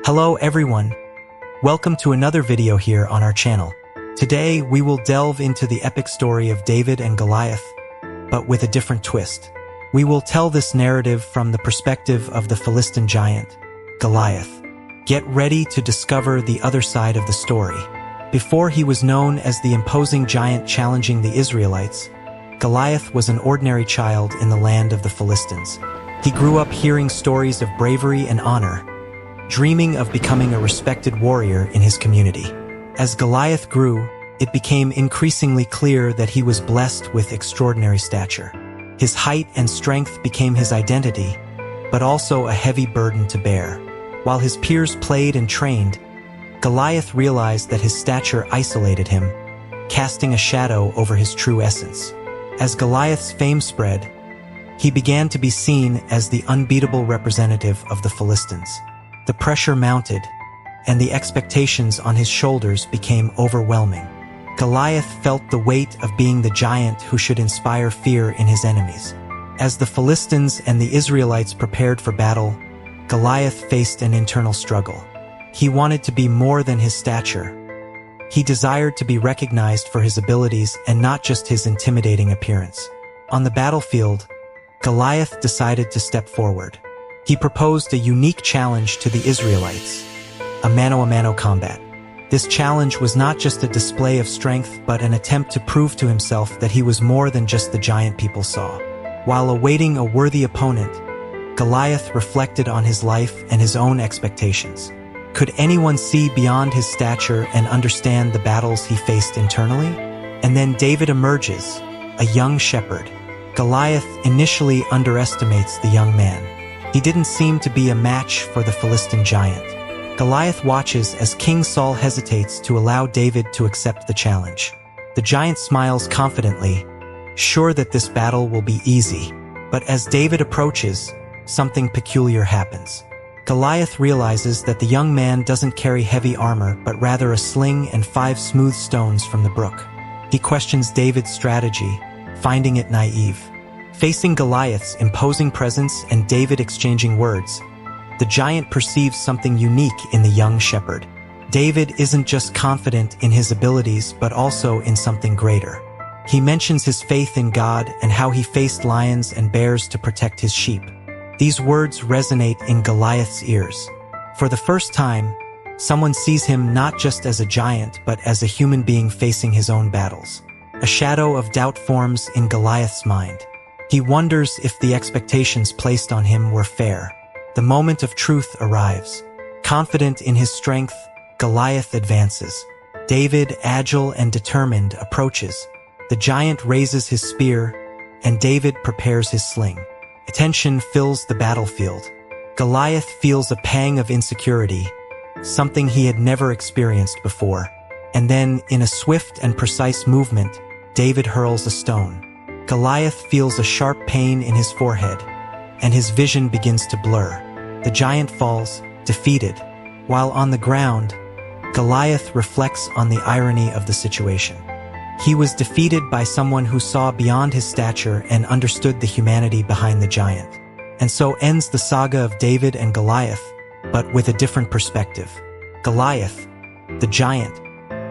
Hello everyone, welcome to another video here on our channel. Today we will delve into the epic story of David and Goliath, but with a different twist. We will tell this narrative from the perspective of the Philistine Giant, Goliath. Get ready to discover the other side of the story. Before he was known as the imposing giant challenging the Israelites, Goliath was an ordinary child in the land of the Philistines. He grew up hearing stories of bravery and honor, dreaming of becoming a respected warrior in his community. As Goliath grew, it became increasingly clear that he was blessed with extraordinary stature. His height and strength became his identity, but also a heavy burden to bear. While his peers played and trained, Goliath realized that his stature isolated him, casting a shadow over his true essence. As Goliath's fame spread, he began to be seen as the unbeatable representative of the Philistines. The pressure mounted, and the expectations on his shoulders became overwhelming. Goliath felt the weight of being the giant who should inspire fear in his enemies. As the Philistines and the Israelites prepared for battle, Goliath faced an internal struggle. He wanted to be more than his stature. He desired to be recognized for his abilities and not just his intimidating appearance. On the battlefield, Goliath decided to step forward. He proposed a unique challenge to the Israelites, a mano-a-mano combat. This challenge was not just a display of strength but an attempt to prove to himself that he was more than just the giant people saw. While awaiting a worthy opponent, Goliath reflected on his life and his own expectations. Could anyone see beyond his stature and understand the battles he faced internally? And then David emerges, a young shepherd. Goliath initially underestimates the young man. He didn't seem to be a match for the Philistine giant. Goliath watches as King Saul hesitates to allow David to accept the challenge. The giant smiles confidently, sure that this battle will be easy. But as David approaches, something peculiar happens. Goliath realizes that the young man doesn't carry heavy armor, but rather a sling and 5 smooth stones from the brook. He questions David's strategy, finding it naive. Facing Goliath's imposing presence and David exchanging words, the giant perceives something unique in the young shepherd. David isn't just confident in his abilities, but also in something greater. He mentions his faith in God and how he faced lions and bears to protect his sheep. These words resonate in Goliath's ears. For the first time, someone sees him not just as a giant, but as a human being facing his own battles. A shadow of doubt forms in Goliath's mind. He wonders if the expectations placed on him were fair. The moment of truth arrives. Confident in his strength, Goliath advances. David, agile and determined, approaches. The giant raises his spear, and David prepares his sling. Tension fills the battlefield. Goliath feels a pang of insecurity, something he had never experienced before. And then, in a swift and precise movement, David hurls a stone. Goliath feels a sharp pain in his forehead, and his vision begins to blur. The giant falls, defeated. While on the ground, Goliath reflects on the irony of the situation. He was defeated by someone who saw beyond his stature and understood the humanity behind the giant. And so ends the saga of David and Goliath, but with a different perspective. Goliath, the giant,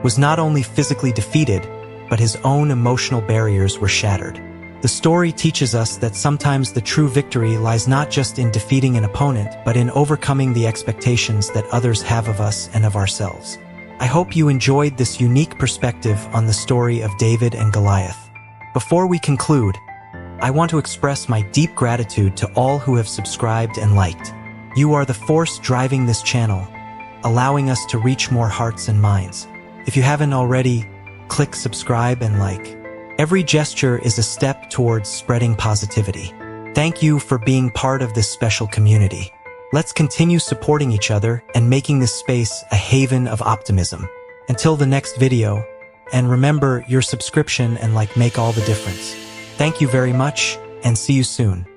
was not only physically defeated, but his own emotional barriers were shattered. The story teaches us that sometimes the true victory lies not just in defeating an opponent, but in overcoming the expectations that others have of us and of ourselves. I hope you enjoyed this unique perspective on the story of David and Goliath. Before we conclude, I want to express my deep gratitude to all who have subscribed and liked. You are the force driving this channel, allowing us to reach more hearts and minds. If you haven't already, click subscribe and like. Every gesture is a step towards spreading positivity. Thank you for being part of this special community. Let's continue supporting each other and making this space a haven of optimism. Until the next video, and remember, your subscription and like make all the difference. Thank you very much, and see you soon.